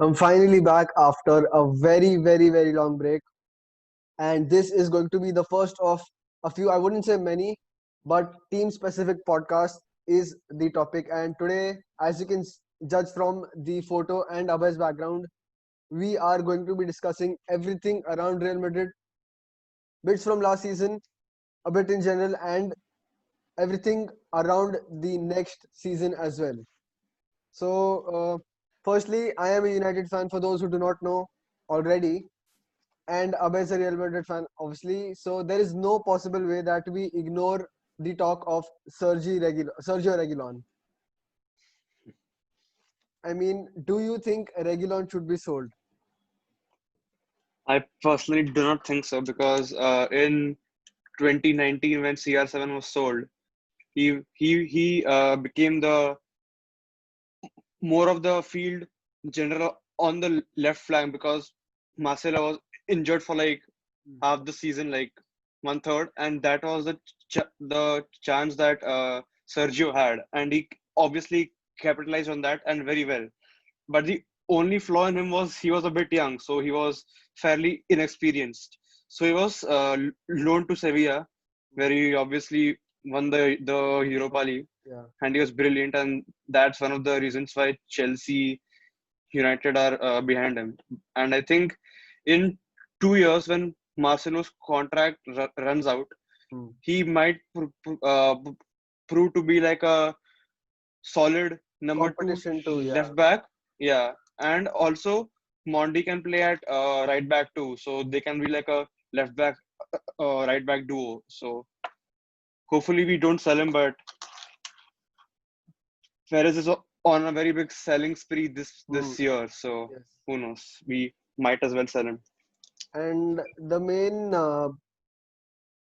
I'm finally back after a very long break, and this is going to be the first of a few, I wouldn't say many, but team specific podcast is the topic. And today, as you can judge from the photo and Abhay's background, we are going to be discussing everything around Real Madrid, bits from last season, a bit in general, and everything around the next season as well. Firstly, I am a United fan for those who do not know already, and Abhay is a Real Madrid fan, obviously. So there is no possible way that we ignore the talk of Sergio Reguilon. I mean, do you think Reguilon should be sold? I personally do not think so because in 2019 when CR7 was sold, he became the more of the field general on the left flank because Marcelo was injured for like half the season, like one third, and that was the chance that Sergio had, and he obviously capitalized on that and very well. But the only flaw in him was he was a bit young, so he was fairly inexperienced. So he was loaned to Sevilla, where he obviously won the Europa League, Yeah. and he was brilliant. And that's one of the reasons why Chelsea United are behind him. And I think in 2 years, when Marcelo's contract runs out, Hmm. he might prove to be like a solid number two Competition too, yeah. left back. Yeah, and also Mondi can play at right back too, so they can be like a left back, right back duo. So hopefully we don't sell him, but Perez is on a very big selling spree Hmm. this year, so Yes. who knows? We might as well sell him. And the main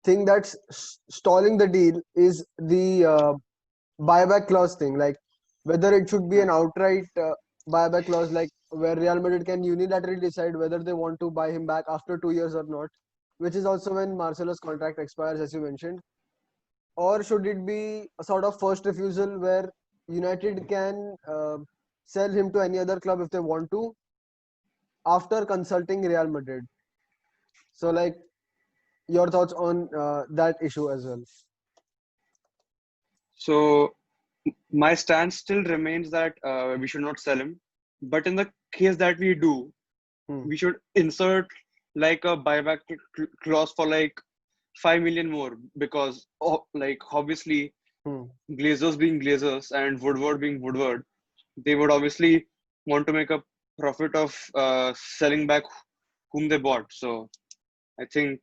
thing that's stalling the deal is the buyback clause thing. Like whether it should be Yeah. an outright buyback clause, like where Real Madrid can unilaterally decide whether they want to buy him back after 2 years or not, which is also when Marcelo's contract expires, as you mentioned. Or should it be a sort of first refusal where United can sell him to any other club if they want to after consulting Real Madrid? So, like, your thoughts on that issue as well? So my stance still remains that we should not sell him, but in the case that we do, Hmm. we should insert like a buyback clause for like 5 million more because like obviously Hmm. Glazers being Glazers and Woodward being Woodward, they would obviously want to make a profit of selling back whom they bought. So I think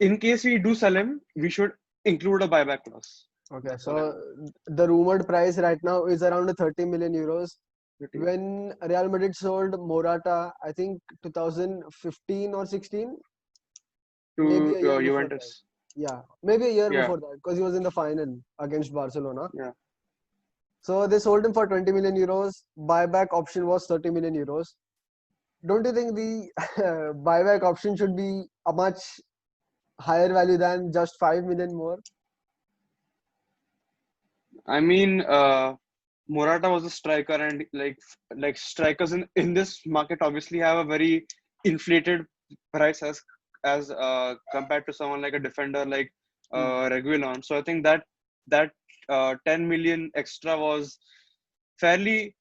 in case we do sell him, we should include a buyback clause. Okay, That's all I so want. the rumored price right now is around 30 million euros. Pretty When Real Madrid sold Morata, I think 2015 or 16, maybe to a year before that. Juventus. Yeah, maybe a year Yeah, before that because he was in the final against Barcelona. yeah. So they sold him for 20 million euros. Buyback option was 30 million euros. Don't you think the buyback option should be a much higher value than just 5 million more? I mean, Morata was a striker, and like strikers in this market obviously have a very inflated price as compared to someone like a defender like Hmm. Reguilon. So I think that 10 million extra was fairly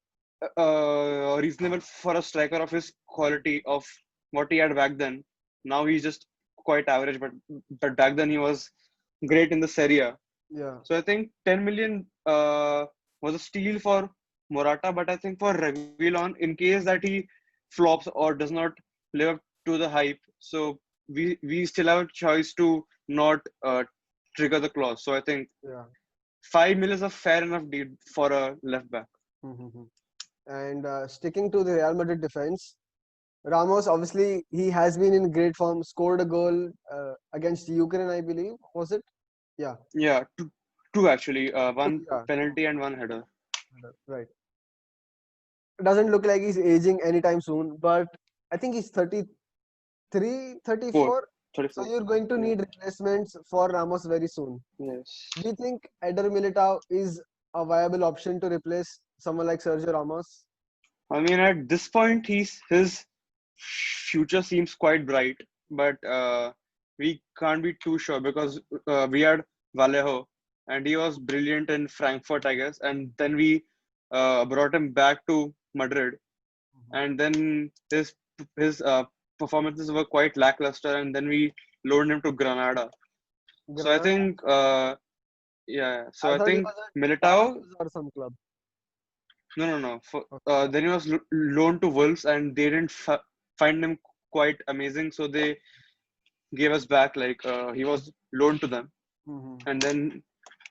reasonable for a striker of his quality of what he had back then. Now he's just quite average, but back then he was great in the Serie A. Yeah. So I think 10 million was a steal for Morata, but I think for Reguilon, in case that he flops or does not live up to the hype, so we still have a choice to not trigger the clause. So I think Yeah. 5 million is a fair enough deal for a left back. Mhm. And sticking to the Real Madrid defense, Ramos obviously he has been in great form. Scored a goal against Ukraine, I believe. Was it? Yeah. Yeah, two actually, one Yeah. penalty and one header. Right. Doesn't look like he's aging anytime soon, but I think he's 33, Four, 34. So 34. you're going to Yeah. need replacements for Ramos very soon. Yes. Do you think Eder Militao is a viable option to replace someone like Sergio Ramos? I mean, at this point, his future seems quite bright, but we can't be too sure because we had Vallejo, and he was brilliant in Frankfurt, I guess, and then we brought him back to Madrid, and then his performances were quite lackluster, and then we loaned him to Granada. So I Granada. think, yeah. So I I thought he think was at Militao. Toulouse or some club. No, no, no. Okay. Then he was loaned to Wolves, and they didn't find him quite amazing, so they gave us back. Like he was loaned to them, Mm-hmm. and then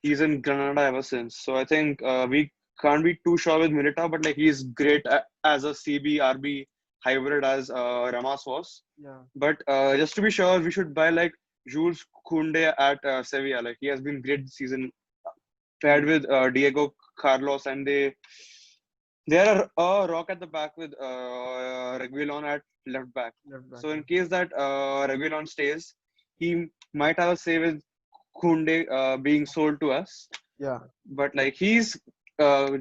he's in Granada ever since. So I think we can't be too sure with Militao, but like he's great as a CB hybrid as Ramos was. Yeah. But just to be sure, we should buy like Jules Koundé at Sevilla. Like he has been great this season, paired Mm. with Diego Carlos, and they are a rock at the back with Reguilon at left back. Left back. So in case that Reguilon stays, he might have a say with Koundé being sold to us. Yeah. But like he's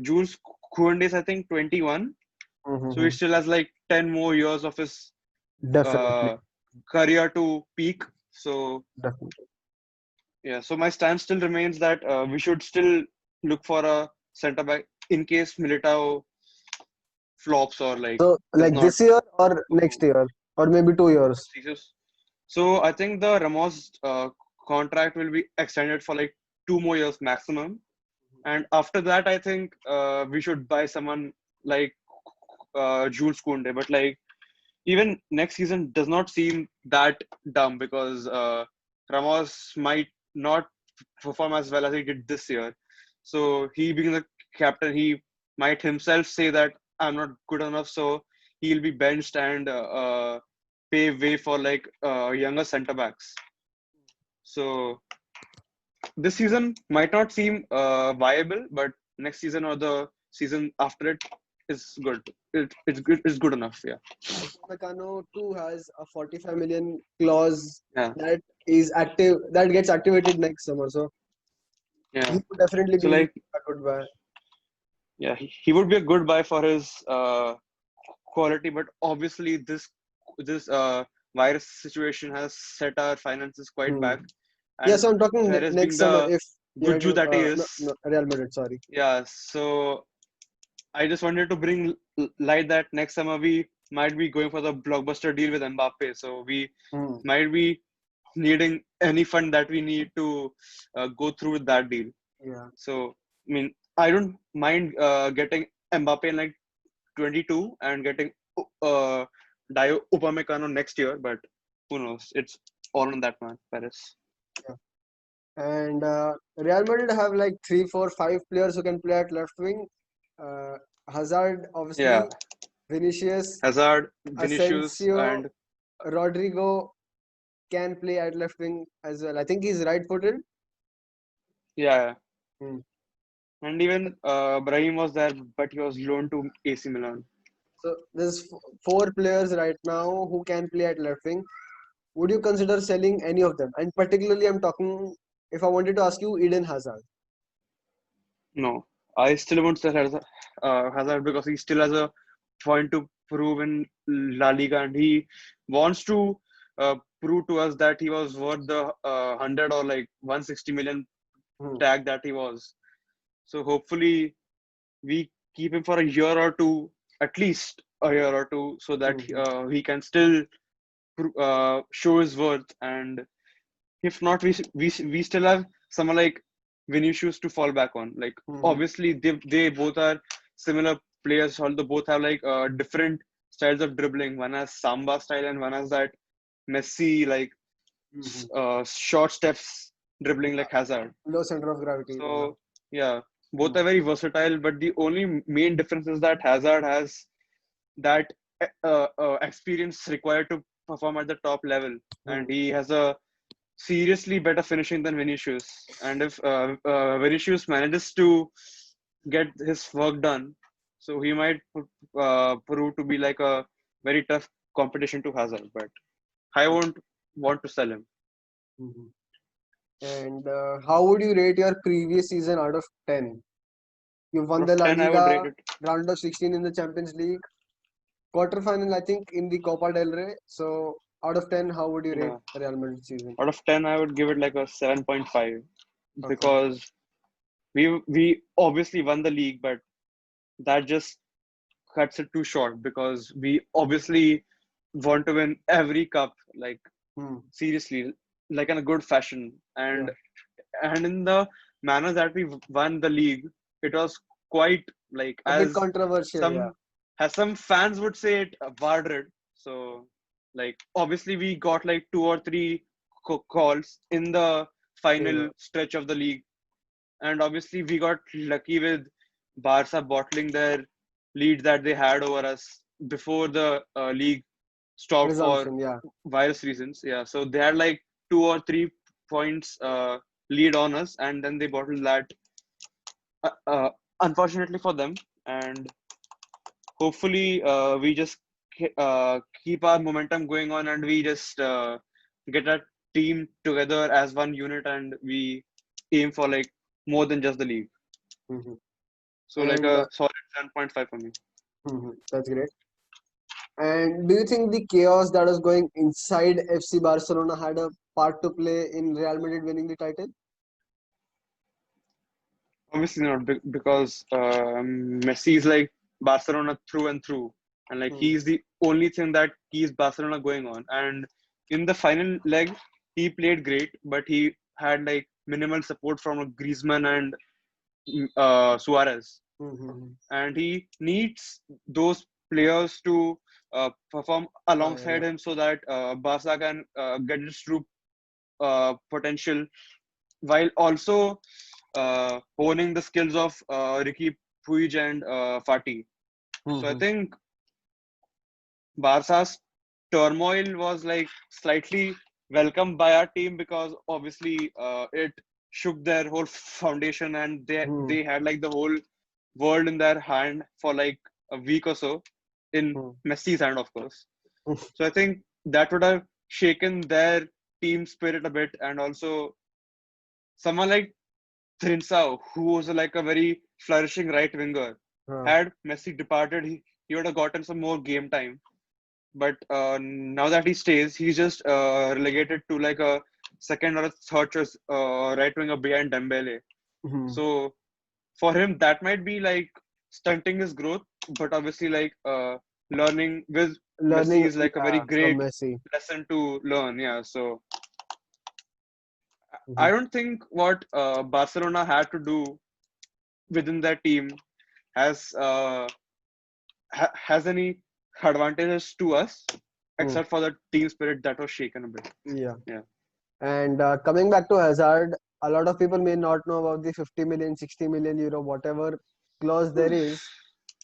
Jules Koundé is I think 21, so he Mm-hmm. still has like 10 more years of his Definitely. uh, career to peak. So Definitely. yeah, so my stance still remains that we should still look for a centre back in case Militao flops or like So, is like not this year or too next year, or maybe 2 years. serious. So I think the Ramos contract will be extended for like 2 more years maximum, and after that I think we should buy someone like Jules Koundé. But like even next season does not seem that dumb because Ramos might not perform as well as he did this year. So he being the captain, he might himself say that I'm not good enough, so he'll be benched and pave way for like younger centre backs. So this season might not seem viable, but next season or the season after it is good. It's good. It's good enough. Yeah. Upamecano too has a 45 million clause Yeah. that is active that gets activated next summer. So he Yeah. would definitely So be like a good buy. yeah, he would be a good buy for his quality, but obviously this virus situation has set our finances quite Hmm. back. Yeah, And so I'm talking Perez being next summer the if you good had Jew to, that he no, is, no, Real Madrid, sorry. yeah. So I just wanted to bring light that next summer we might be going for the blockbuster deal with Mbappe. So we Hmm. might be needing any fund that we need to go through with that deal. Yeah. So I mean, I don't mind getting Mbappe in like 22 and getting uh, Dio Upamecano next year, but who knows? It's all on that man, Paris. Yeah. And Real Madrid have like 3, 4, 5 players who can play at left wing. Uh, Hazard, Yeah, obviously, Vinicius, Hazard, Vinicius, Asensio, and Rodrigo can play at left wing as well. I think he's right-footed. yeah, Hmm. and even Brahim was there, but he was loaned to AC Milan. So there's 4 players right now who can play at left wing. Would you consider selling any of them? And particularly, I'm talking if I wanted to ask you Eden Hazard. No, I still won't sell Hazard because he still has a point to prove in La Liga, and he wants to prove to us that he was worth the 100 or like 160 million Hmm. tag that he was. So hopefully we keep him for a year or two, at least a year or two, so that Hmm. he can still show his worth. And if not, we still have someone like Vinicius to fall back on. Like Hmm. obviously they both are similar players, although both have like different styles of dribbling. One has samba style and one has that Messi like Hmm. short steps dribbling like Hazard. Low center of gravity. Yeah. So yeah, both Hmm. are very versatile. But the only main difference is that Hazard has that experience required to perform at the top level, and Hmm. he has a seriously better finishing than Vinicius. And if Vinicius manages to get his work done, so he might prove to be like a very tough competition to Hazard. But I won't want to sell him. Hmm. And how would you rate your previous season out of 10? You Out won of the La 10, I would rate Liga, it. round of 16 in the Champions League, quarterfinal, I think, in the Copa del Rey. So, out of 10, how would you rate Yeah. Real Madrid season? Out of 10, I would give it like a 7.5 Okay. because we obviously won the league, but that just cuts it too short because we obviously want to win every cup, like Hmm. seriously, like in a good fashion. Yeah. And in the manner that we won the league, it was quite like A bit controversial, yeah. as some fans would say it, VARDED. So like obviously we got like two or three calls in the final Favor. stretch of the league, and obviously we got lucky with Barca bottling their lead that they had over us before the league stopped for Resumption, yeah. virus reasons. Yeah, so they had like 2 or 3 points lead on us, and then they bottled that. Uh, uh, Unfortunately for them, and hopefully we just keep our momentum going on, and we just get our team together as one unit, and we aim for like more than just the league. Hmm. So like And a solid 7.5 for me. that's great. And do you think the chaos that was going inside FC Barcelona had a part to play in Real Madrid winning the title? Obviously not because Messi is like Barcelona through and through, and like Hmm. he's the only thing that keeps Barcelona going on. And in the final leg, he played great, but he had like minimal support from GRIEZMANN and SUAREZ, Mm-hmm. and he needs those players to perform Fire, alongside yeah. him so that Barca can get its true potential while also honing the skills of Ricky Puig and Fati. So I Mm-hmm. think Barca's turmoil was like slightly welcomed by our team because obviously it shook their whole foundation, and they had like the whole world in their hand for like a week or so, in Messi's hand, of course. So I think that would have shaken their team spirit a bit, and also someone like Trinsao, who was like a very flourishing right winger, had Messi departed, he would have gotten some more game time. But now that he stays, he's just relegated to like a second or a third choice right winger behind Dembele. Mm-hmm. So for him, that might be like stunting his growth. But obviously, like learning with Messi Learning, is like a very yeah, from great Messi. lesson to learn. Yeah. So I Mm-hmm. don't think what Barcelona had to do within their team has has any advantages to us, except for the team spirit that was shaken a bit. Yeah. Yeah. And coming back to Hazard, a lot of people may not know about the 50 million, 60 million euro, whatever clause there is,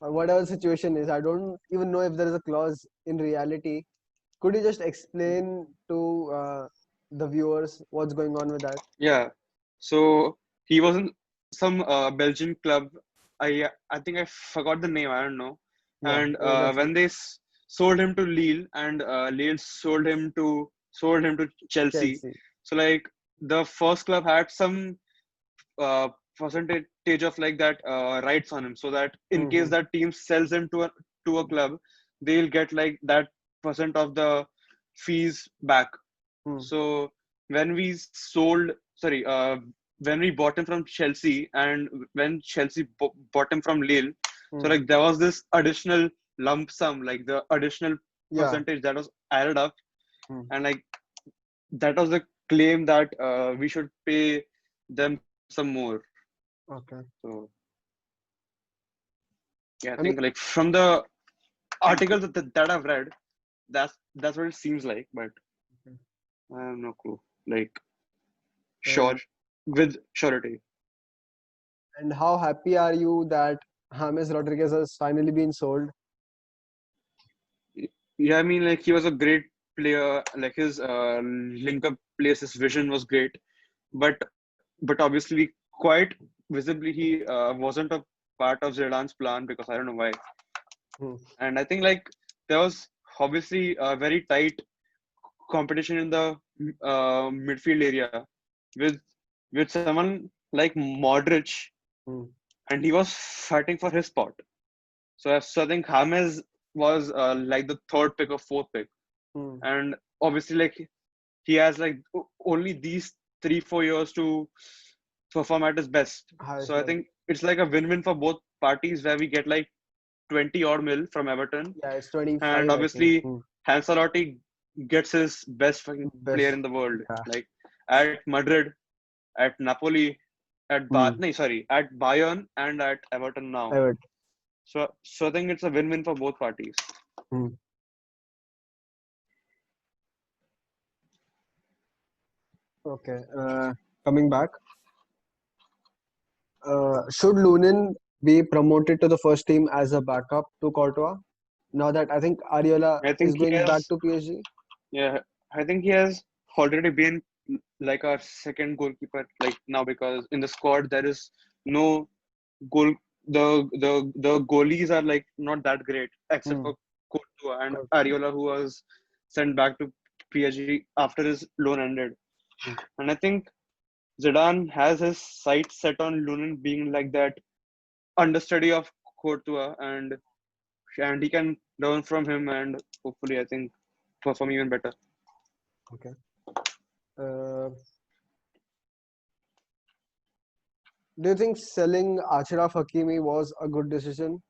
or whatever situation is. I don't even know if there is a clause in reality. Could you just explain to the viewers what's going on with that? Yeah. So he was in some Belgian club. I think I forgot the name. I don't know. Yeah, And that's when they sold him to Lille, and Lille sold him to Chelsea. Chelsea. So like the first club had some uh, percentage of like that rights on him, so that in case Mm-hmm. that team sells him to a club, they'll get like that percent of the fees back. Mm-hmm. So when we sold, sorry, when we bought him from Chelsea, and when Chelsea bought him from Lille, so like there was this additional lump sum, like the additional Yeah. percentage that was added up, Mm. and like that was the claim that we should pay them some more. Okay. So yeah, I I think mean, like from the articles that I've read, that's what it seems like, but I have no clue. Like sure, and with surety. and how happy are you that James Rodriguez has finally been sold? Yeah, I mean, like he was a great player. Like his link up plays, his vision was great. But obviously, quite visibly, he wasn't a part of Zidane's plan because I don't know why. Hmm. And I think like there was obviously a very tight competition in the midfield area with with someone like Modric, Hmm. and he was fighting for his spot. So I think James was like the third pick or fourth pick, Hmm. and obviously like he has like only these 3-4 years to perform at his best. Highest So I level. think it's like a win-win for both parties where we get like 20 odd mil from Everton, Yeah, it's and 25, I think. obviously Ancelotti gets his best fucking player Best. in the world, Yeah. like at Madrid, at Napoli, Hmm. at Bayern and at Everton now. Everett. So I think it's a win-win for both parties. Hmm. Okay. Coming back. Should Lunin be promoted to the first team as a backup to Courtois? Now that I think Ariola I is think he going back has, to PSG. yeah, I think he has already been like our second goalkeeper like now, because in the squad there is no goal. The goalies are like not that great except Hmm. for Courtois and Good. Ariola, who was sent back to PSG after his loan ended. Hmm. And I think Zidane has his sights set on Lunin being like that understudy of Courtois, and he can learn from him, and hopefully I think perform even better. Okay. Uh, do you think selling Achraf Hakimi was a good decision?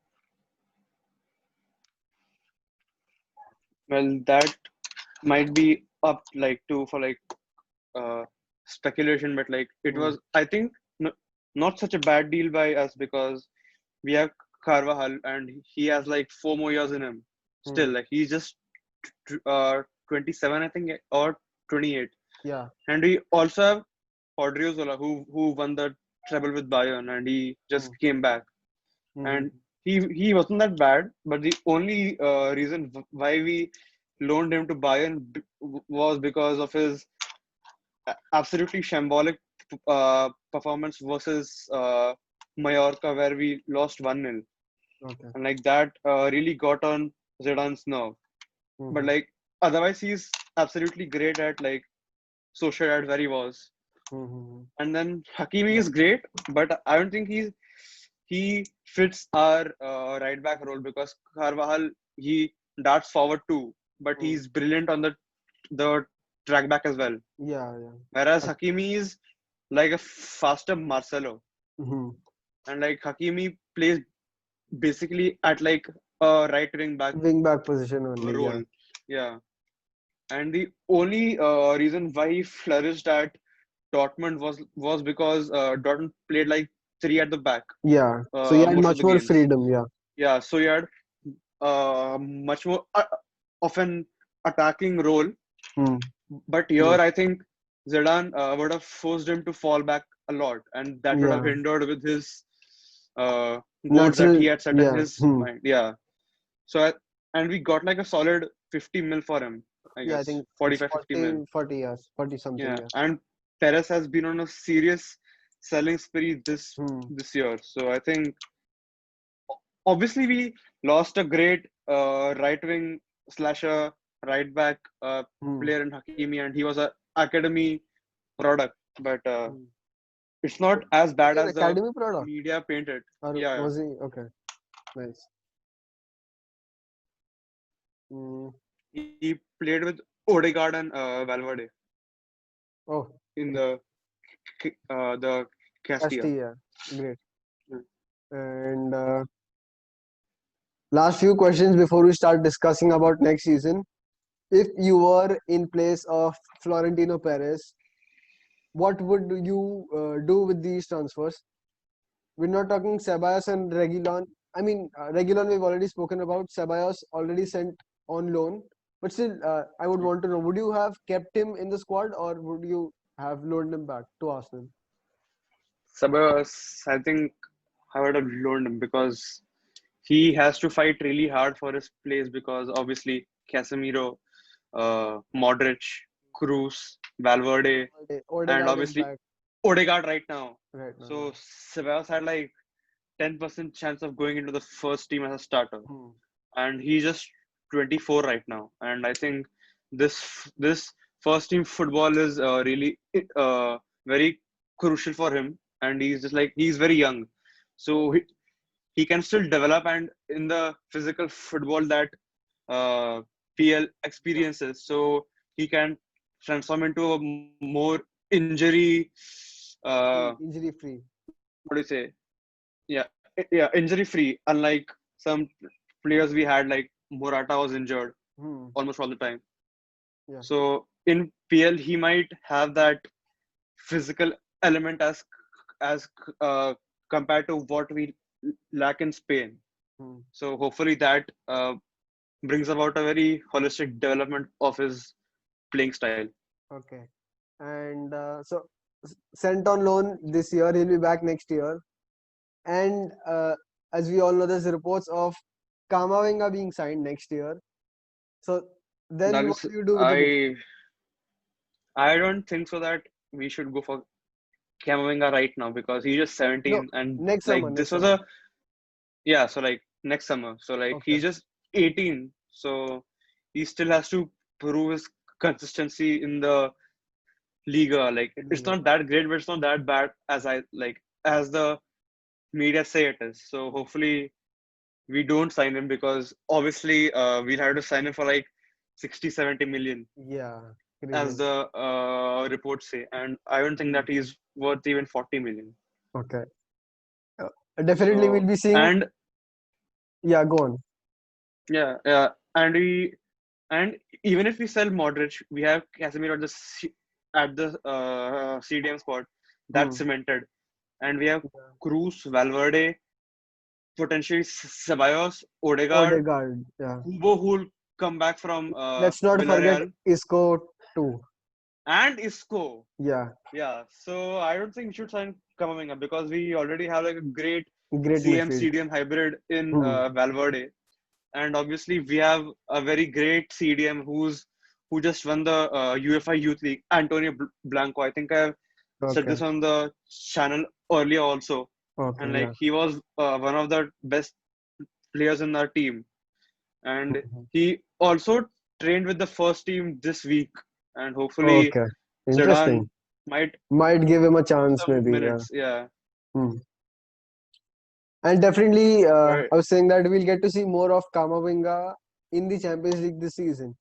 Well, that might be up like to for like uh, speculation, but like it Hmm. was, I think, not such a bad deal by us, because we have Carvajal and he has like 4 more years in him. Hmm. Still, like he's just 27, I think, or 28, Yeah. and we also have Odriozola, who won the treble with Bayern, and he Hmm. just came back, Hmm. and he wasn't that bad. But the only reason why we loaned him to Bayern was because of his absolutely shambolic performance versus Mallorca, where we lost 1-0. Okay. And like that really got on Zidane's nerve. But Hmm. like otherwise, he's absolutely great at like Sociedad where he was. Hmm. And then Hakimi is great, but I don't think he fits our right back role, because Carvajal, he darts forward too, but Hmm. he's brilliant on the track back as well. Yeah. Yeah. Whereas But, Hakimi is like a faster Marcelo, hmm. and like Hakimi plays basically at like a right wing back Wing back position only. Yeah. role. Yeah, and the only reason why he flourished at Dortmund was because Dortmund played like three at the back Yeah. So you had most of much the more games. freedom. Yeah. Yeah, so you had much more of an attacking role. Hmm. But here, Yes. I think Zidane would have forced him to fall back a lot, and that would have Yeah. hindered with his goals that Natural. he had set in Yeah. his Hmm. mind. Yeah. So, and we got like a solid 50 mil for him, I Yeah. I guess. think it's 45, 50 mil. 40 years. 40 something. Yeah. Yeah. And Perez has been on a serious selling spree Hmm. this year. So I think obviously we lost a great right wing slasher right back Hmm. player in Hakimi, and he was a academy product, but Hmm. it's not as Was bad he an as the academy product? media painted. Or Yeah, was he? Okay. Nice. Hmm. he played with Odegaard and Valverde Oh, in great. the Castilla. Castilla. Great. And last few questions before we start discussing about next season. If you were in place of Florentino Perez, what would you do with these transfers? We're not talking Ceballos and Reguilon. I mean, Reguilon we've already spoken about. Ceballos already sent on loan. But still, I would want to know, would you have kept him in the squad or would you have loaned him back to Arsenal? Sabas, I think I would have loaned him, because he has to fight really hard for his place, because obviously Casemiro, Modric, Cruz, Valverde, and Odegaard is obviously back Odegaard right now. right now. So Ceballos had like 10% chance of going into the first team as a starter, Hmm. and he's just 24 right now. And I think this first team football is really very crucial for him, and he's just like he's very young. So he can still develop, and in the physical football that PL experiences, so he can transform into a more injury, Injury free. what do you say? Yeah, injury free. Unlike some players we had, like Morata was injured Hmm. almost all the time. Yeah. So in PL, he might have that physical element as compared to what we lack in Spain. Hmm. So hopefully that brings about a very holistic development of his playing style. Okay. And sent on loan this year, he'll be back next year. And as we all know, there's reports of Kamavinga being signed next year. So then That what is, do you do with the defense? I don't think so that we should go for Camavinga right now because he's just No, 17, and next summer, like this next was summer. a, yeah, so like next summer. So like Okay. he's just 18, so he still has to prove his consistency in the Liga. Like it's Liga. not that great, but it's not that bad as the media say it is. So hopefully we don't sign him because obviously we'll have to sign him for like 60, 70 million Yeah. as Griezmann. the reports say, and I don't think Hmm. that he's worth even 40 million. Okay. Uh, Definitely we'll So be seeing. and Yeah, go on. yeah, and and even if we sell Modric, we have Casemiro at the CDM spot that's Hmm. cemented, and we have Yeah. Cruz, Valverde, potentially Ceballos, Odegaard, Odegaard. Yeah. Kubo who'll come back from Let's not forget Villarreal, Isco too. and Isco. Yeah. Yeah, so I don't think we should sign Kamavinga because we already have like a great Great CM midfield. CDM hybrid in Hmm. Valverde, and obviously we have a very great CDM who just won the UEFA Youth League, Antonio Blanco. I think I've said Okay. this on the channel earlier also, Okay. and like Yeah. he was one of the best players in our team, and Mhm. he also trained with the first team this week, and hopefully Okay. Zidane Interesting. might Might give him a give him chance, some maybe. Yeah. minutes. Yeah, Hmm. And definitely, right. I was saying that we'll get to see more of Kamavinga in the Champions League this season.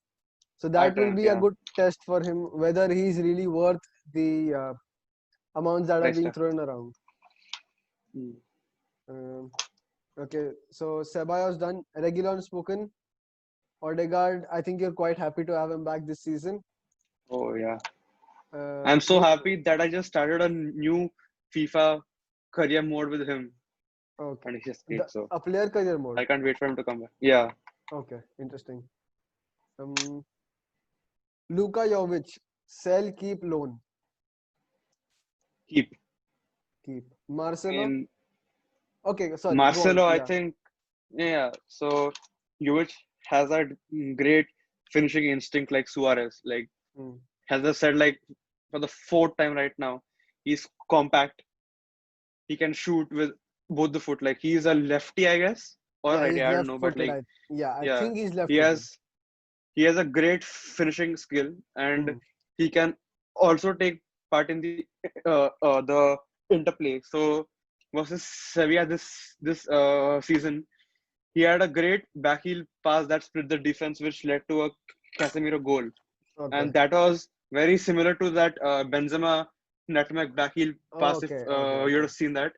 So I that will can't. be a Yeah, good test for him whether he's really worth the amounts that are price being tag. thrown around. Mm. Um, okay, so Ceballos done. Reguilon spoken. Odegaard, I think you're quite happy to have him back this season. Oh yeah, I'm so Who? happy that I just started a new FIFA career mode with him, Okay, and he's just great. So a player career mode. I can't wait for him to come back. Yeah, Okay, interesting. Um, Luka Jovic, sell, keep, loan, keep. keep. I Marcelo. mean, Okay, sorry, go on. Marcelo, I Yeah. think, yeah. So Juve has that great finishing instinct like Suarez. Like Hmm. has I said, like for the fourth time right now, he's compact. He can shoot with both the foot. Like he's a lefty, I guess, or Yeah, righty. he's I don't know, but left-footed. like Yeah, I yeah, think he's he left-footed. has he has a great finishing skill, and Hmm. he can also take part in the interplay. So versus Sevilla this season, he had a great backheel pass that split the defense, which led to a Casemiro goal, Okay. and that was very similar to that Benzema nutmeg backheel pass. If Okay. Okay. you Okay. have seen that,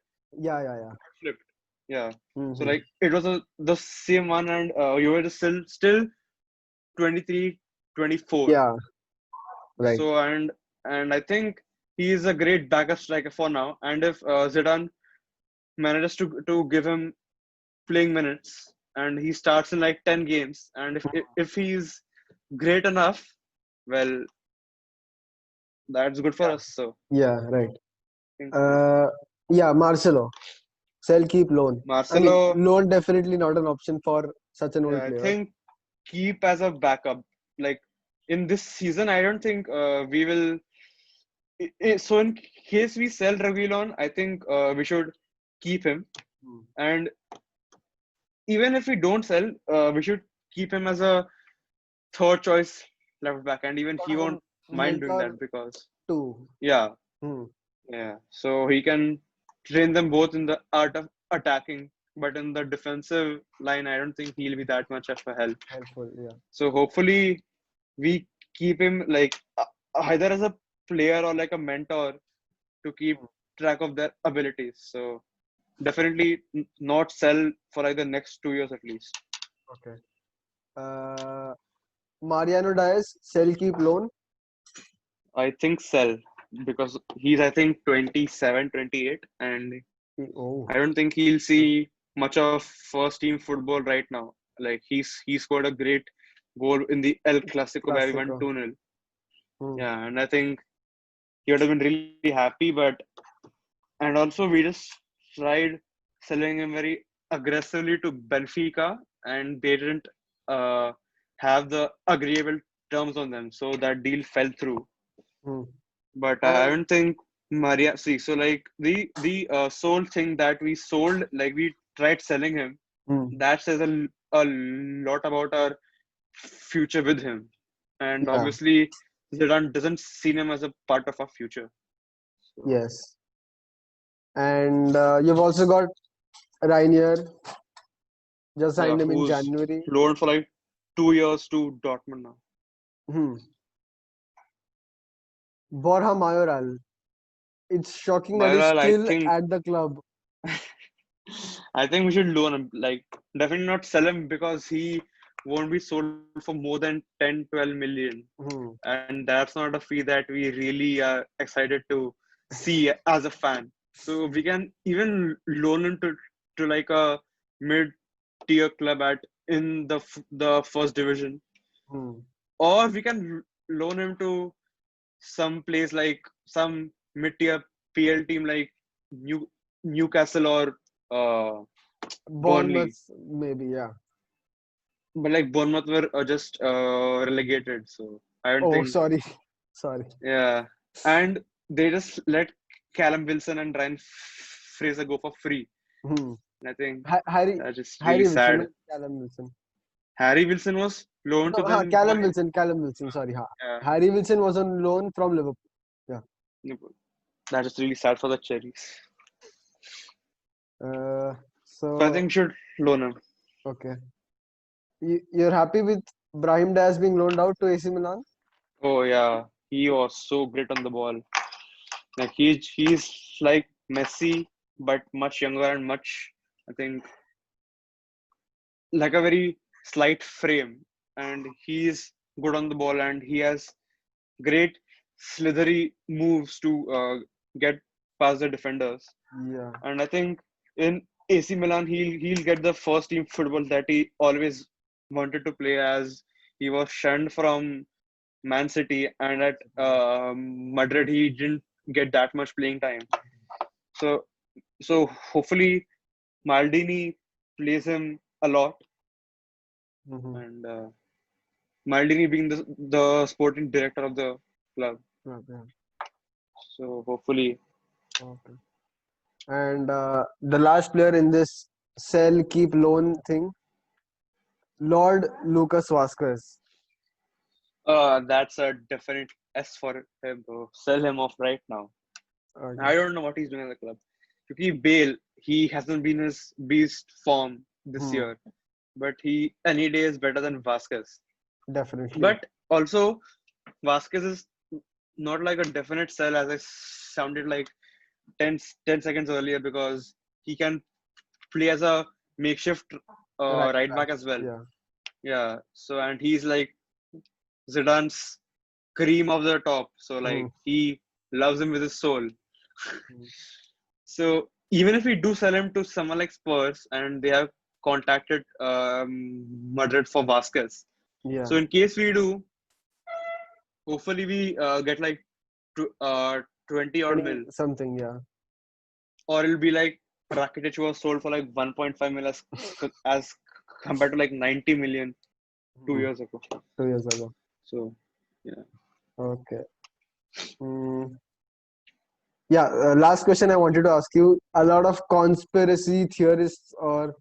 Yeah. Yeah. Yeah. flipped. Yeah. So Hmm. like it was the same one, and you were still 23, 24. Yeah. Right. So and I think he is a great backup striker for now. And if Zidane manages to give him playing minutes and he starts in like 10 games, and if he's great enough, well, that's good for Yeah. us. So Yeah. Right. I think yeah. Uh. Yeah. Marcelo, sell, keep, loan. I mean, Marcelo, loan definitely not an option for such an yeah, old I player. think keep as a backup. Like in this season, I don't think we will. So in case we sell Reguilon, I think we should keep him. Hmm. And even if we don't sell, we should keep him as a third choice left back, and even Sort he of won't a mind doing mentor that because too. yeah, Hmm. yeah. So he can train them both in the art of attacking, but in the defensive line, I don't think he'll be that much of a help. Helpful, yeah. So hopefully we keep him like either as a player or like a mentor to keep track of their abilities. So definitely not sell for like the next 2 years at least. Okay. Uh, Mariano Diaz, sell, keep, loan. I think sell because he's I think 27, 28, and Oh, I don't think he'll see much of first team football right now. Like he scored a great goal in the El Clasico where we won Classico. 2-0. Hmm. Yeah, and I think he would have been really happy, but and also we just tried selling him very aggressively to Benfica, and they didn't uh, have the agreeable terms on them, so that deal fell through. Hmm. But I And don't think Maria. See, so like the sole thing that we sold, like we tried selling him, hmm. that says a lot about our future with him, and Yeah, obviously Zidane doesn't see him as a part of our future. So yes. And you've also got Rainier, just yeah, signed him in who's January. loaned for like 2 years to Dortmund now. Hmm. Borja Mayoral. It's shocking that he's Mayoral, still at the club. I think we should loan him. Like, definitely not sell him because he won't be sold for more than 10, 12 million. Hmm. And that's not a fee that we really are excited to see as a fan. So we can even loan him to like a mid-tier club at in the first division, Hmm. or we can loan him to some place like some mid-tier PL team like Newcastle or uh, Burnley. Bournemouth, maybe, yeah. But like Bournemouth were just relegated, so I don't Oh, think. sorry. Sorry. Yeah, and they just let Callum Wilson and Ryan Fraser go for free. Hmm. And I think Harry that's just really Harry Wilson, not sad. Callum Wilson. Harry Wilson was loaned No, to them by. Callum Wilson, sorry. Yeah, Harry Wilson was on loan from Liverpool. Yeah. that's just really sad for the Cherries. Uh, So I so, think we should loan him. okay. You're happy with Brahim Diaz being loaned out to AC Milan? Oh yeah, he was so great on the ball. Like he's like Messi, but much younger and much I think like a very slight frame, and he's good on the ball, and he has great slithery moves to get past the defenders. Yeah. And I think in AC Milan, he'll get the first team football that he always wanted to play, as he was shunned from Man City, and at Madrid he didn't get that much playing time. So so hopefully Maldini plays him a lot, Mm-hmm. and Maldini being the sporting director of the club. Okay. So hopefully, Okay. And the last player in this sell, keep, loan thing, Lord Lucas Vasquez. that's a definite S for him, bro. Sell him off right now. Okay. I don't know what he's doing at the club. Because Bale, he hasn't been his beast form this Hmm. year, but he any day is better than Vasquez. Definitely. But also, Vasquez is not like a definite sell, as I sounded like 10 seconds earlier, because he can play as a makeshift Right right back. back as well. Yeah. Yeah. So and he's like Zidane's cream of the top. So Hmm. like he loves him with his soul. Hmm. So even if we do sell him to someone like Spurs and they have contacted Madrid for Vasquez. Yeah. So in case we do, hopefully we get like 20 odd 20 mil, something. Yeah. or it'll be like Rakitic was sold for like 1.5 mil as compared to like 90 million two Hmm. years ago. 2 years ago. So yeah. Okay. Mm. Yeah. Last question I wanted to ask you. A lot of conspiracy theorists, or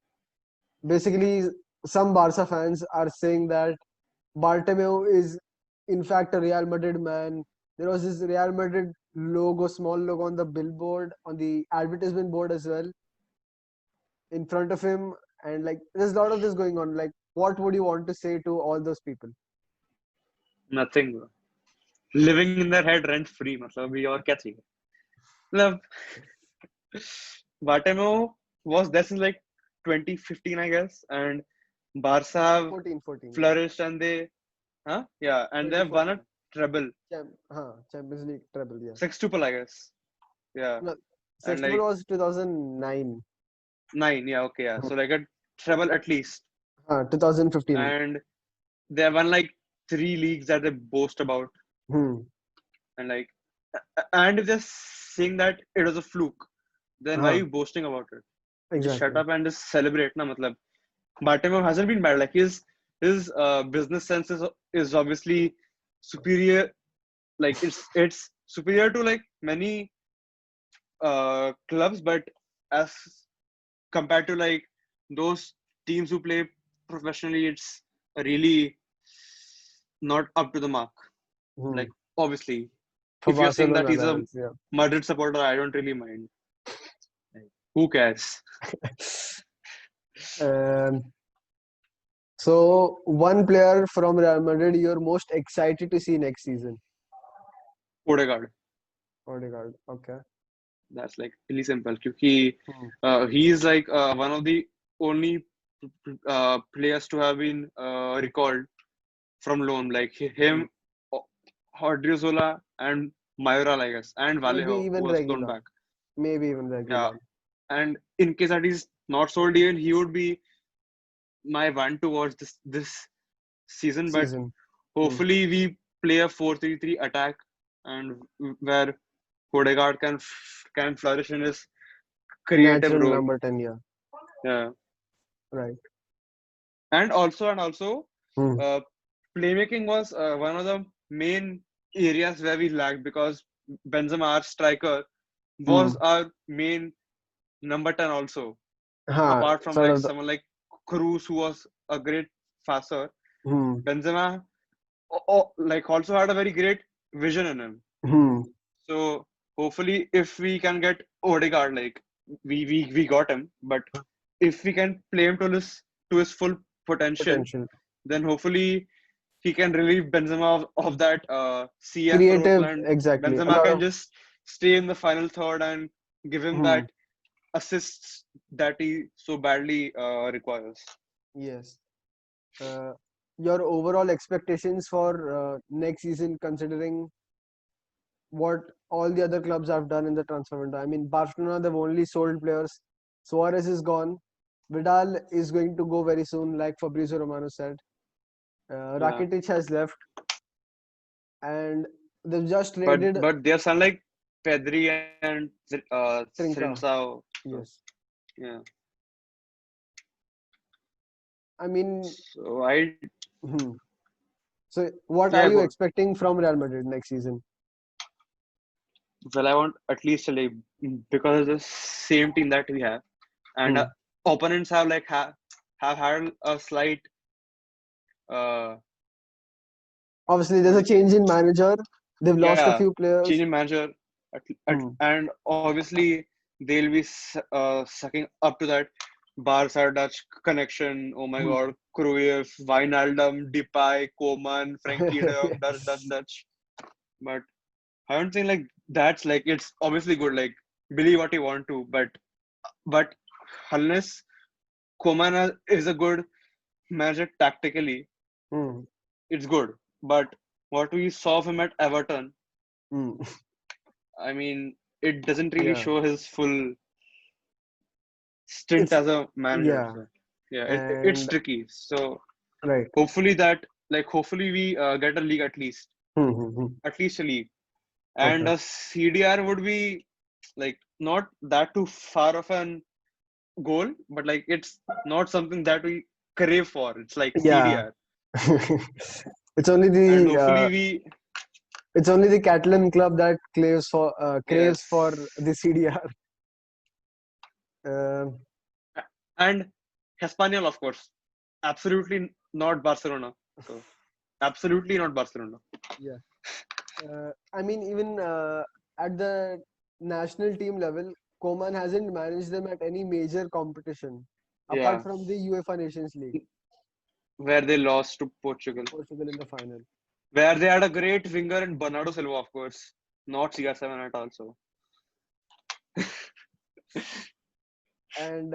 basically some Barca fans, are saying that Bartomeu is in fact a Real Madrid man. There was this Real Madrid logo, small logo on the billboard, on the advertisement board as well. in front of him, and like there's a lot of this going on. Like, what would you want to say to all those people? Nothing, bro. Living in their head rent free. मतलब अभी और क्या चाहिए? मतलब Bartomeu was there since like 2015, I guess, and Barca have 14, yeah. flourished and and they have won a 2014. treble, Champions League treble, yeah. sextuple, I guess, yeah, No, and sextuple like was 2009. 9, yeah, okay, yeah, so like a treble at least, 2015. and they have won like 3 leagues that they boast about, Hmm. and like, and if they're saying that it was a fluke, then why are Huh. you boasting about it? Just shut Exactly. up and just celebrate, na, matlab. Bartomeu hasn't been bad. Like his business sense is obviously superior. Like it's superior to like many clubs, but as compared to like those teams who play professionally, it's really not up to the mark. Hmm. Like obviously, For if you're saying that Barcelona, he's a that is, yeah. Madrid supporter, I don't really mind. Like, who cares? Um, so one player from Real Madrid you're most excited to see next season? Odegaard. Odegaard. Okay. That's like really simple. Because Hmm. he's like one of the only players to have been recalled from loan. Like him, Odriozola, and Mayoral, I guess, and Maybe Vallejo, who even was loaned Regulon. back. Maybe even Yeah. Regulon. And in case that he's not sold even, he would be my one to watch this season. But Season. Hmm. hopefully we play a 4-3-3 attack, and where Odegaard can flourish in his creative Natural role. number 10, yeah. Yeah. Right. And also, Hmm. uh, playmaking was one of the main areas where we lagged, because Benzema, our striker, Hmm. was our main number 10 also. Huh. Apart from Sort like of the. someone like Cruz, who was a great passer, Hmm. Benzema like also had a very great vision in him. Hmm. So hopefully, if we can get Odegaard, like we got him, but if we can play him to his full potential, Potential. then hopefully he can relieve Benzema of that CF role, Creative. and Exactly. A Benzema lot can of. just stay in the final third and give him Hmm. that assists that he so badly requires. Yes. Uh, your overall expectations for next season, considering what all the other clubs have done in the transfer window. I mean, Barcelona, they've only sold players. Suarez is gone. Vidal is going to go very soon, like Fabrizio Romano said. Yeah, Rakitic has left, and they've just but traded but there's some like Pedri and Trinca. Trincao. So Yes. yeah, I mean, so I hmm. So what are yeah you good. expecting from Real Madrid next season? Well, I want at least a like, because of the same team that we have, and Hmm. opponents have like have had a slight Obviously, what there's do a you say? change in manager. They've lost a Yeah, few players. change in manager, Hmm. and obviously they'll be sucking up to that Barca Dutch connection. Oh my Hmm. God, Cruyff, Wijnaldum, Depay, Koeman, Frankie De Jong, Dutch, Dutch, Yes. Dutch. But I don't think like that's like it's obviously good. Like believe what you want to, but unless Koeman is a good manager tactically, Hmm. it's good. But what we saw of him at Everton, Hmm. I mean, it doesn't really Yeah. show his full stint It's as a manager. yeah. So yeah, it's And tricky. So right. hopefully we get a league Hmm. Hmm. Hmm. at least a league, and Okay. a CDR would be like not that too far of an goal, but like it's not something that we crave for. It's like Yeah. CDR, It's only and the hopefully we Catalan club that craves for yes, the CDR. Uh, and Espanyol, of course, absolutely not Barcelona. So absolutely not Barcelona. yeah. I mean, even at the national team level, Koeman hasn't managed them at any major competition apart Yeah, from the UEFA Nations League, where they lost to Portugal. Portugal in the final. Where they had a great winger in Bernardo Silva, of course. Not CR7 at all. So And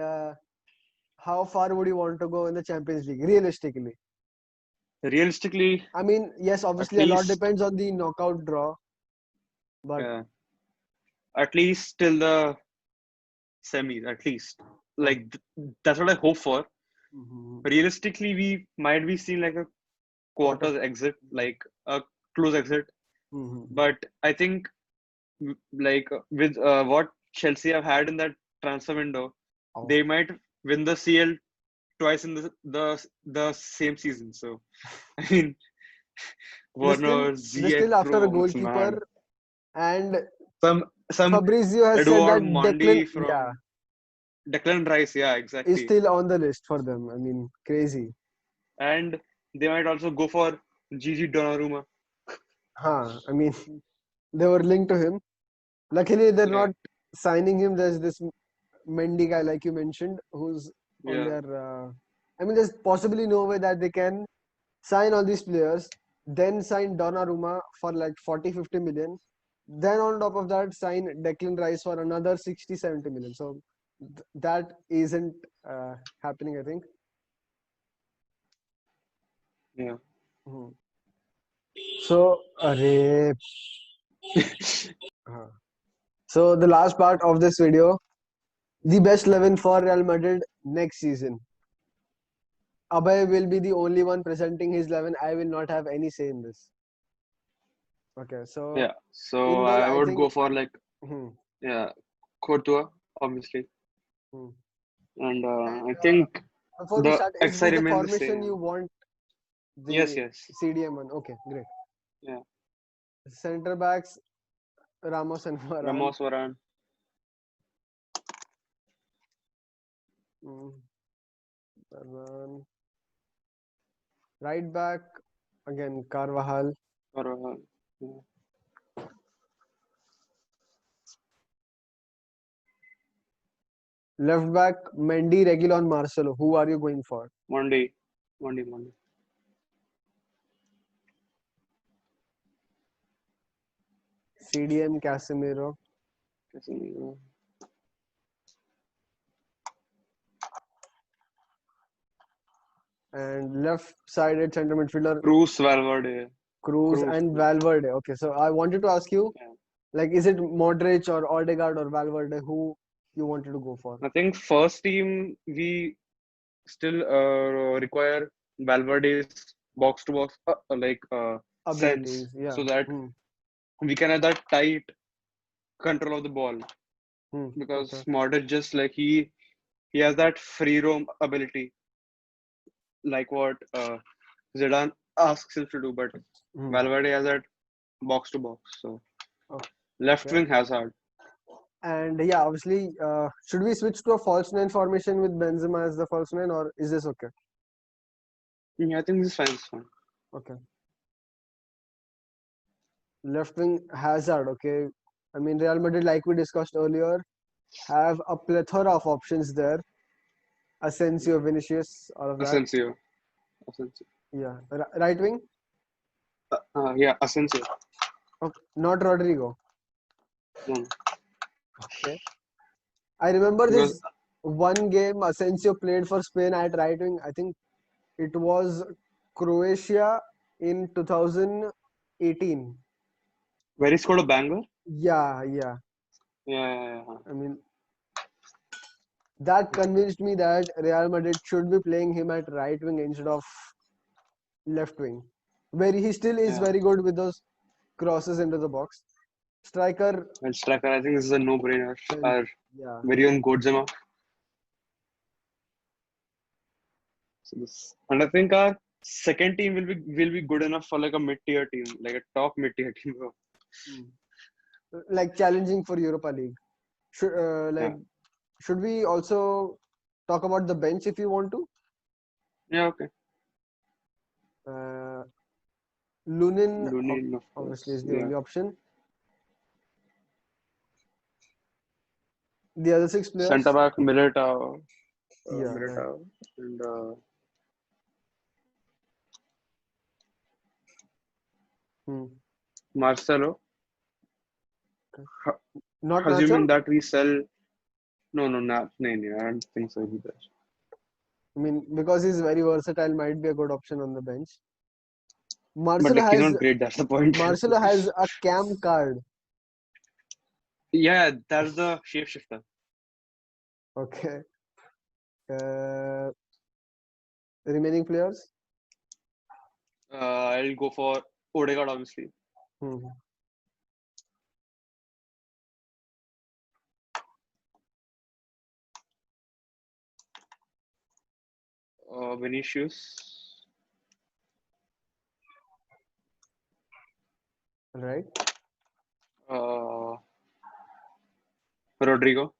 how far would you want to go in the Champions League, realistically? realistically, I mean, yes, at obviously a lot least, depends on the knockout draw, but yeah, at least till the semis, at least. oh, Like that's what I hope for. mhm, Realistically, we might be seeing like a quarter. quarter exit, like a close exit. Mhm. But I think like with what Chelsea have had in that transfer window, Oh. they might win the CL twice in the same season. So I mean, They still Werner, they Ziyech, still after a bro, it's mad. goalkeeper, and Some Fabrizio has said Edouard that Declan, Mendy yeah, from Declan Rice, yeah, is exactly. still on the list for them. I mean, crazy. And they might also go for Gigi Donnarumma. Huh. I mean, they were linked to him. Luckily, they're Yeah, not signing him. There's this Mendy guy, like you mentioned, who's on yeah, their. I mean, there's possibly no way that they can sign all these players, then sign Donnarumma for like 40-50 million. Then on top of that, sign Declan Rice for another 60-70 million. So that isn't happening, I think. yeah. Mhm. So, array. Uh, so the last part of this video, the best 11 for Real Madrid next season. Abhay will be the only one presenting his 11. I will not have any say in this. Okay, so Yeah. So in there, I I would think. go for like, Hmm, yeah, Courtois, obviously. hmm. And I And think before we the start, is XI this the remains the formation you same. want? Yes, The yes. CDM one. Okay, great. Yeah. Center backs, Ramos and Varane. Ramos, Varane. Mm, Varane. Right back, again, Carvajal. Or, yeah. Left back, Mendy, Reguilon, Marcelo. Who are you going for? Monday. Monday, Monday. CDM, Casemiro. Casemiro. And left-sided centre midfielder, Cruz, Valverde. Cruz Cruz, and Cruz. Valverde. Okay, so I wanted to ask you, Yeah. like, is it Modric or Odegaard or Valverde? Who you wanted to go for? I think first team we still require Valverde's box to box sense Abilities, yeah. so that Hmm. we can have that tight control of the ball Hmm. because Okay. Modric just like he has that free roam ability like what Zidane asks him to do, but Hmm. Valverde has that box to box. So left Okay. wing Hazard. And yeah, obviously, should we switch to a false nine formation with Benzema as the false nine, or is this okay? Yeah, I think this is fine. This is fine. Okay. Left wing Hazard. Okay. I mean, Real Madrid, like we discussed earlier, have a plethora of options there. Asensio, Vinicius, all of that. Asensio. Asensio. Yeah. Right wing. Yeah, Asensio. Okay. Not Rodrigo. No, Okay. I remember because this one game Asensio played for Spain at right wing. I think it was Croatia in 2018. where he scored a banger. Yeah, yeah. Yeah, yeah, yeah. I mean, that convinced me that Real Madrid should be playing him at right wing instead of left wing, where he still is Yeah. very good with those crosses into the box. Striker, And striker, I think this is a no-brainer. then Our yeah, very own Godzilla. So this, and I think our second team will be good enough for like a mid-tier team, like a top mid-tier team. Bro. hmm, like challenging for Europa League. Should Yeah. should we also talk about the bench if you want to? Yeah. Okay. Uh, Lunin Lunin, of obviously course. is the Yeah. only option. The other six Centre players? back Militao, Yeah, right. Militao, and Hmm. Marcelo. Okay. H- Not Nacho? Assuming that we sell. No, no, not no, no, I don't think so either. I mean, because he's very versatile, might be a good option on the bench. But Marcelo like he's has not great. That's the point. Marcelo has a cam card. Yeah, that's the shapeshifter. Okay. Uh, remaining players? I'll go for Odegaard, obviously. Hmm. Vinicius, Right. uh, Rodrigo,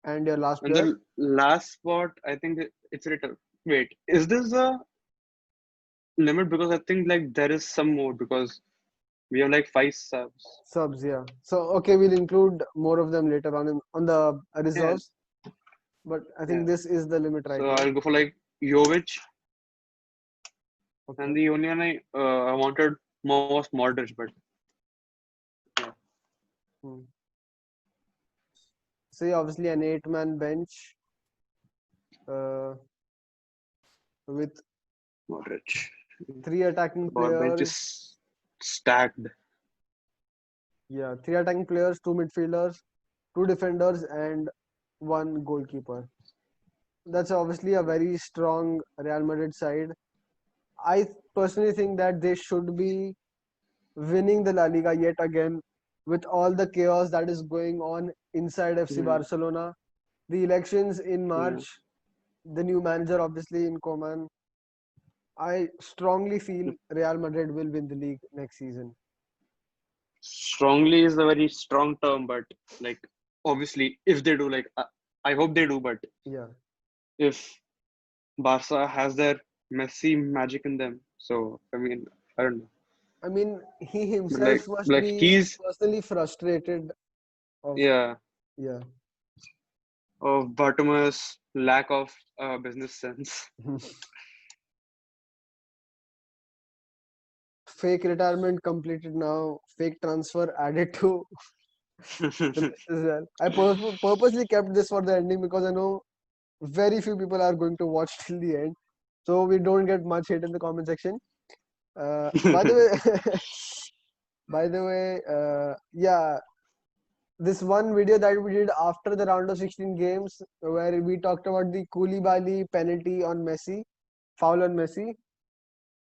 And your last and player? the last spot, I think it's written. Wait, is this a limit? Because I think like there is some more because we have like 5 subs. Subs, yeah. So, okay, we'll include more of them later on the Yeah, reserves. But I think yeah. this is the limit right So now. I'll go for like Jovic, Okay. and the only one I wanted more was Modric, but yeah, Hmm. See, obviously an 8-man bench uh, with Modric. three attacking Our bench players. is stacked. Yeah, three attacking players, two midfielders, two defenders, and one goalkeeper. That's obviously a very strong Real Madrid side. I personally think that they should be winning the La Liga yet again with all the chaos that is going on inside FC Hmm. Barcelona. The elections in Yeah. March, the new manager obviously in Koeman. I strongly feel Real Madrid will win the league next season. Strongly is a very strong term, but like obviously, if they do, like I hope they do, but Yeah. if Barca has their Messi magic in them, so I mean, I don't know, I mean, he but himself must like be he's personally frustrated of, yeah yeah. of Bartomeu's lack of business sense. Fake retirement completed now, fake transfer added to the list as well. I purposely kept this for the ending because I know very few people are going to watch till the end. So we don't get much hate in the comment section. By the way, yeah, this one video that we did after the round of 16 games where we talked about the Koulibaly penalty on Messi, foul on Messi.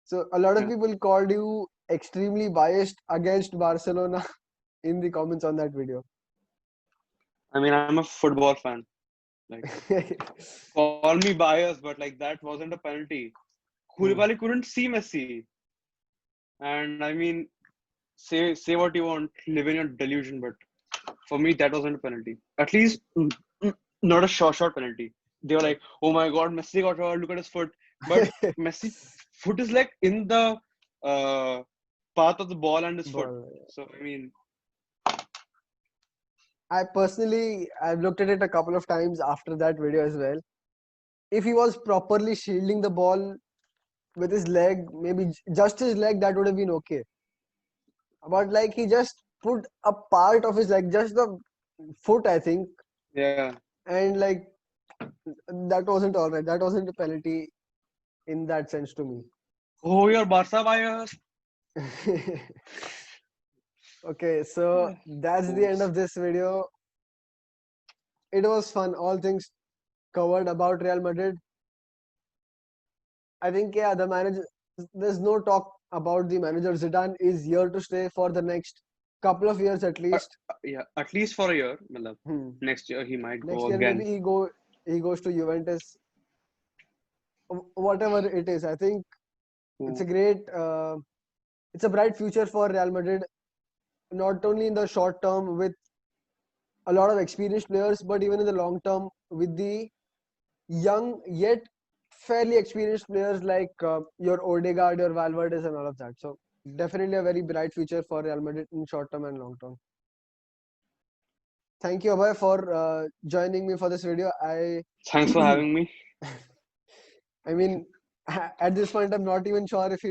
So a lot of Yeah, people called you extremely biased against Barcelona in the comments on that video. I mean, I'm a football fan. Like, call me biased, but like that wasn't a penalty. Hmm. Koulibaly couldn't see Messi, and I mean, say what you want, live in your delusion, but for me, that wasn't a penalty. At least not a short penalty. They were like, "Oh my God, Messi got hurt. Look at his foot." But Messi foot is like in the uh, path of the ball and his foot. Ball. So I mean, I've looked at it a couple of times after that video as well. If he was properly shielding the ball with his leg, maybe just his leg, that would have been okay. But like he just put a part of his leg, just the foot, I think, yeah. and like that wasn't all right. That wasn't a penalty in that sense to me. Oh, you're Barca bias. Okay, so that's the end Fools. of this video. It was fun. All things covered about Real Madrid. I think, yeah, the manager, there's no talk about the manager. Zidane is here to stay for the next couple of years at Uh, least. yeah, at least for a year. Matlab, Hmm. next year he might Next go year, maybe again. he goes to Juventus, whatever it is. I think it's Hmm. a great, it's a bright future for Real Madrid, not only in the short term with a lot of experienced players, but even in the long term with the young yet fairly experienced players like your Odegaard, your Valverdes, and all of that. So definitely a very bright future for Real Madrid in short term and long term. Thank you, Abhay, for joining me for this video. Thanks for having me. I mean, at this point, I'm not even sure if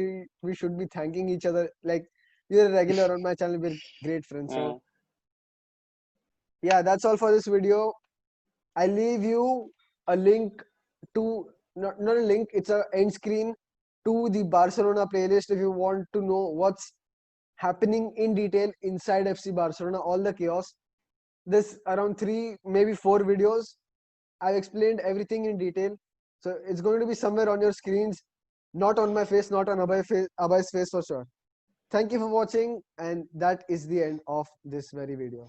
we should be thanking each other. Like, you're a regular on my channel, we're great friends. So, yeah, that's all for this video. I leave you a link to, not a link, it's a end screen to the Barcelona playlist if you want to know what's happening in detail inside FC Barcelona, all the chaos. This around 3, maybe 4 videos. I've explained everything in detail. So it's going to be somewhere on your screens, not on my face, not on Abhay's face for sure. Thank you for watching, and that is the end of this very video.